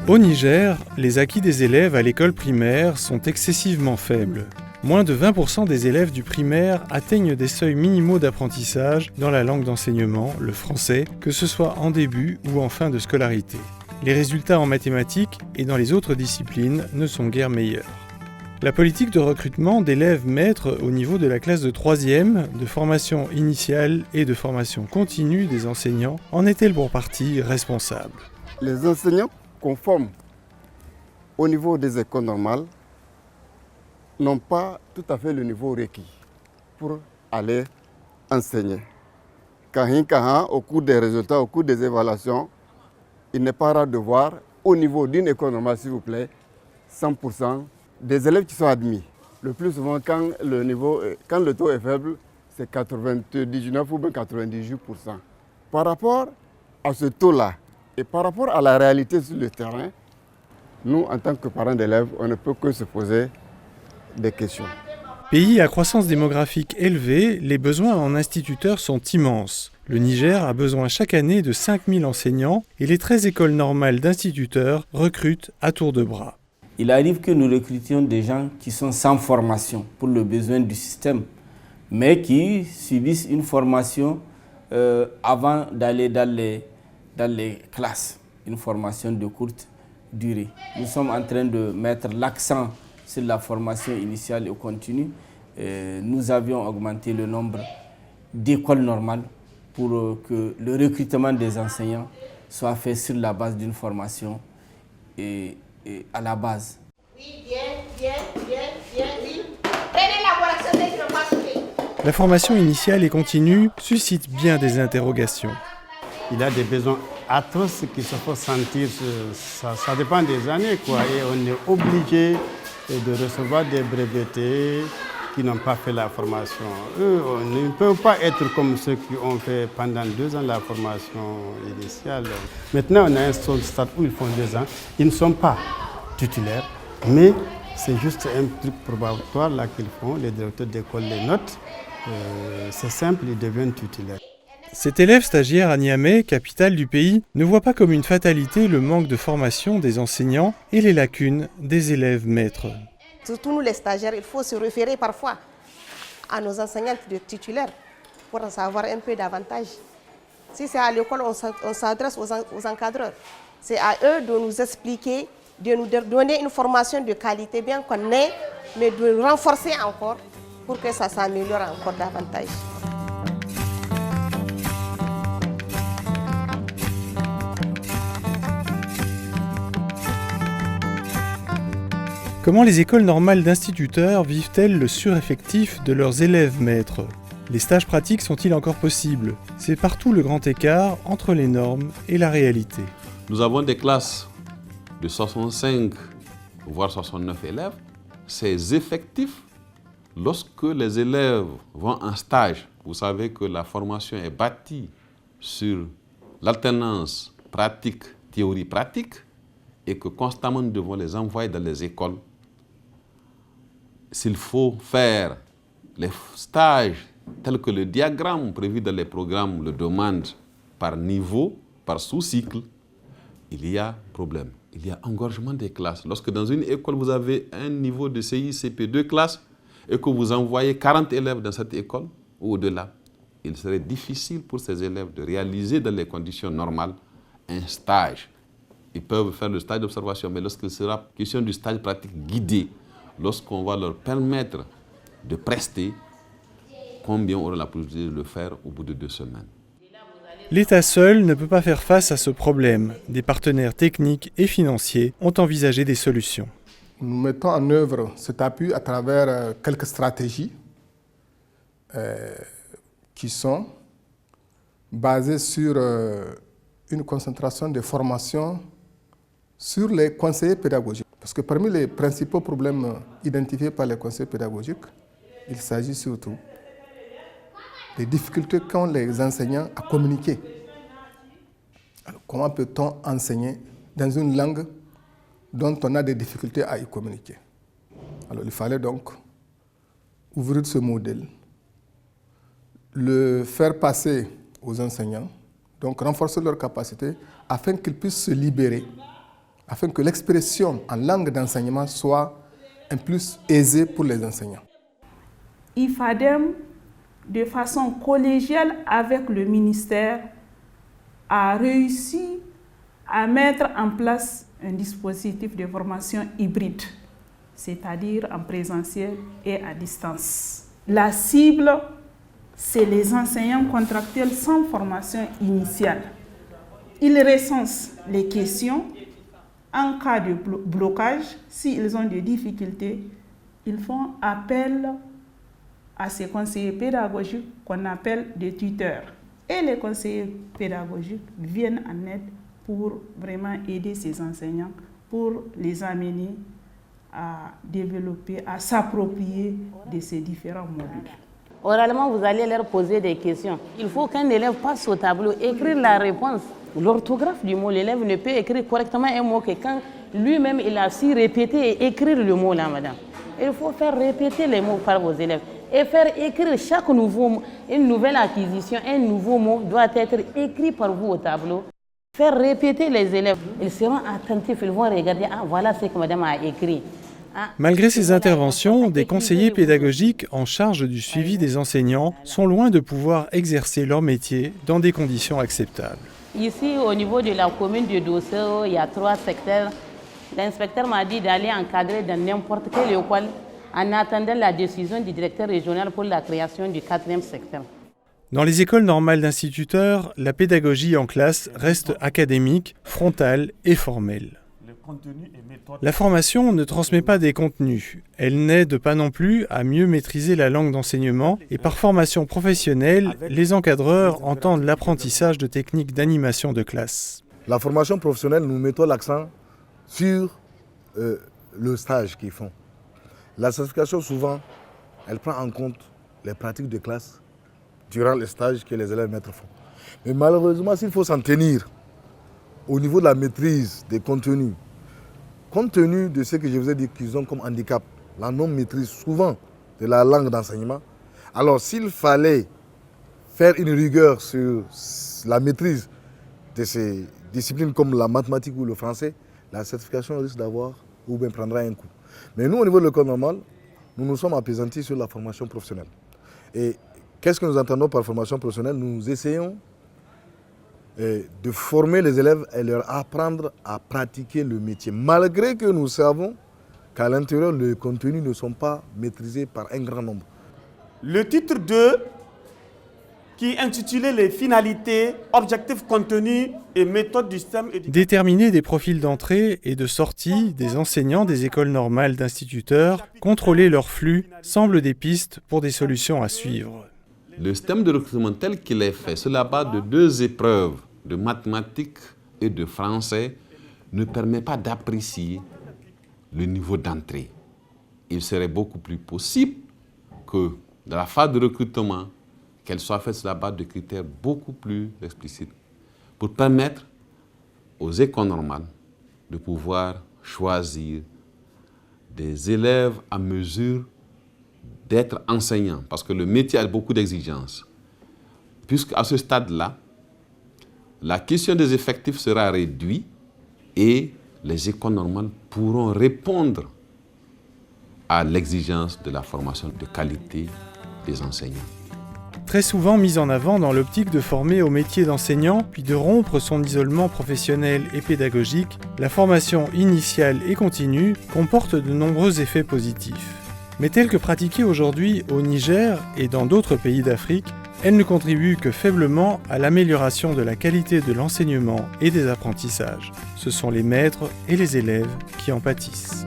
Au Niger, les acquis des élèves à l'école primaire sont excessivement faibles. Moins de 20% des élèves du primaire atteignent des seuils minimaux d'apprentissage dans la langue d'enseignement, le français, que ce soit en début ou en fin de scolarité. Les résultats en mathématiques et dans les autres disciplines ne sont guère meilleurs. La politique de recrutement d'élèves maîtres au niveau de la classe de 3e, de formation initiale et de formation continue des enseignants en est-elle pour partie responsable. Les enseignants qu'on forme au niveau des écoles normales n'ont pas tout à fait le niveau requis pour aller enseigner. Au cours des résultats, au cours des évaluations, il n'est pas rare de voir au niveau d'une école normale, s'il vous plaît, 100% des élèves qui sont admis. Le plus souvent, quand le taux est faible, c'est 99 ou bien 98%. Par rapport à ce taux-là et par rapport à la réalité sur le terrain, nous, en tant que parents d'élèves, on ne peut que se poser des questions. Pays à croissance démographique élevée, les besoins en instituteurs sont immenses. Le Niger a besoin chaque année de 5000 enseignants et les 13 écoles normales d'instituteurs recrutent à tour de bras. Il arrive que nous recrutions des gens qui sont sans formation pour le besoin du système, mais qui subissent une formation avant d'aller dans les classes, une formation de courte durée. Nous sommes en train de mettre l'accent sur la formation initiale et continue. Nous avions augmenté le nombre d'écoles normales pour que le recrutement des enseignants soit fait sur la base d'une formation et à la base. Oui, bien, oui. L'élaboration des remarques. La formation initiale et continue suscite bien des interrogations. Il y a des besoins atroces qui se font sentir, ça dépend des années, quoi. Et on est obligé de recevoir des brevetés qui n'ont pas fait la formation. Eux, on ne peut pas être comme ceux qui ont fait pendant 2 ans la formation initiale. Maintenant, on a un stade où ils font 2 ans. Ils ne sont pas titulaires, mais c'est juste un truc probatoire là qu'ils font. Les directeurs d'école les notent. C'est simple, ils deviennent titulaires. Cet élève stagiaire à Niamey, capitale du pays, ne voit pas comme une fatalité le manque de formation des enseignants et les lacunes des élèves maîtres. Surtout nous les stagiaires, il faut se référer parfois à nos enseignants titulaires pour en savoir un peu davantage. Si c'est à l'école, on s'adresse aux encadreurs. C'est à eux de nous expliquer, de nous donner une formation de qualité bien qu'on ait, mais de renforcer encore pour que ça s'améliore encore davantage. Comment les écoles normales d'instituteurs vivent-elles le sureffectif de leurs élèves maîtres ? Les stages pratiques sont-ils encore possibles ? C'est partout le grand écart entre les normes et la réalité. Nous avons des classes de 65 voire 69 élèves. Ces effectifs, lorsque les élèves vont en stage, vous savez que la formation est bâtie sur l'alternance pratique, théorie pratique, et que constamment nous devons les envoyer dans les écoles. S'il faut faire les stages tels que le diagramme prévu dans les programmes le demande par niveau, par sous-cycle, il y a problème. Il y a engorgement des classes. Lorsque dans une école, vous avez un niveau de CI, CP, 2 classes, et que vous envoyez 40 élèves dans cette école ou au-delà, il serait difficile pour ces élèves de réaliser dans les conditions normales un stage. Ils peuvent faire le stage d'observation, mais lorsqu'il sera question du stage pratique guidé, lorsqu'on va leur permettre de prester, combien auront la possibilité de le faire au bout de 2 semaines? L'État seul ne peut pas faire face à ce problème. Des partenaires techniques et financiers ont envisagé des solutions. Nous mettons en œuvre cet appui à travers quelques stratégies qui sont basées sur une concentration de formation sur les conseillers pédagogiques. Parce que parmi les principaux problèmes identifiés par les conseillers pédagogiques, il s'agit surtout des difficultés qu'ont les enseignants à communiquer. Alors, comment peut-on enseigner dans une langue dont on a des difficultés à y communiquer? Alors, il fallait donc ouvrir ce modèle, le faire passer aux enseignants, donc renforcer leur capacité afin qu'ils puissent se libérer afin que l'expression en langue d'enseignement soit un plus aisée pour les enseignants. IFADEM, de façon collégiale avec le ministère, a réussi à mettre en place un dispositif de formation hybride, c'est-à-dire en présentiel et à distance. La cible, c'est les enseignants contractuels sans formation initiale. Ils recensent les questions. En cas de blocage, s'ils ont des difficultés, ils font appel à ces conseillers pédagogiques qu'on appelle des tuteurs. Et les conseillers pédagogiques viennent en aide pour vraiment aider ces enseignants, pour les amener à développer, à s'approprier de ces différents modules. Oralement, vous allez leur poser des questions. Il faut qu'un élève passe au tableau, écrire la réponse. L'orthographe du mot, l'élève ne peut écrire correctement un mot que quand lui-même il a su répéter et écrire le mot là, madame. Il faut faire répéter les mots par vos élèves et faire écrire chaque nouveau mot, une nouvelle acquisition, un nouveau mot doit être écrit par vous au tableau. Faire répéter les élèves. Ils seront attentifs, ils vont regarder, ah voilà ce que madame a écrit. Malgré ces interventions, des conseillers pédagogiques en charge du suivi des enseignants sont loin de pouvoir exercer leur métier dans des conditions acceptables. Ici, au niveau de la commune de Dosso, il y a 3 secteurs. L'inspecteur m'a dit d'aller encadrer dans n'importe quelle école en attendant la décision du directeur régional pour la création du 4e secteur. Dans les écoles normales d'instituteurs, la pédagogie en classe reste académique, frontale et formelle. La formation ne transmet pas des contenus. Elle n'aide pas non plus à mieux maîtriser la langue d'enseignement et par formation professionnelle, les encadreurs entendent l'apprentissage de techniques d'animation de classe. La formation professionnelle, nous mettons l'accent sur le stage qu'ils font. La certification, souvent, elle prend en compte les pratiques de classe durant les stages que les élèves maîtres font. Mais malheureusement, s'il faut s'en tenir au niveau de la maîtrise des contenus, compte tenu de ce que je vous ai dit qu'ils ont comme handicap, la non-maîtrise souvent de la langue d'enseignement, alors s'il fallait faire une rigueur sur la maîtrise de ces disciplines comme la mathématique ou le français, la certification risque d'avoir ou bien prendra un coup. Mais nous, au niveau de l'école normale, nous nous sommes appesantis sur la formation professionnelle. Et qu'est-ce que nous entendons par formation professionnelle? Nous essayons de former les élèves et leur apprendre à pratiquer le métier, malgré que nous savons qu'à l'intérieur, les contenus ne sont pas maîtrisés par un grand nombre. Le titre 2, qui est intitulé « Les finalités, objectifs, contenus et méthodes du système éducatif ». Déterminer des profils d'entrée et de sortie des enseignants des écoles normales d'instituteurs, contrôler leur flux, semblent des pistes pour des solutions à suivre. Le système de recrutement tel qu'il est fait, sur la base de 2 épreuves de mathématiques et de français, ne permet pas d'apprécier le niveau d'entrée. Il serait beaucoup plus possible que dans la phase de recrutement, qu'elle soit faite sur la base de critères beaucoup plus explicites pour permettre aux écoles normales de pouvoir choisir des élèves à mesure d'être enseignant, parce que le métier a beaucoup d'exigences. Puisqu'à ce stade-là, la question des effectifs sera réduite et les écoles normales pourront répondre à l'exigence de la formation de qualité des enseignants. Très souvent mise en avant dans l'optique de former au métier d'enseignant, puis de rompre son isolement professionnel et pédagogique, la formation initiale et continue comporte de nombreux effets positifs. Mais telle que pratiquée aujourd'hui au Niger et dans d'autres pays d'Afrique, elle ne contribue que faiblement à l'amélioration de la qualité de l'enseignement et des apprentissages. Ce sont les maîtres et les élèves qui en pâtissent.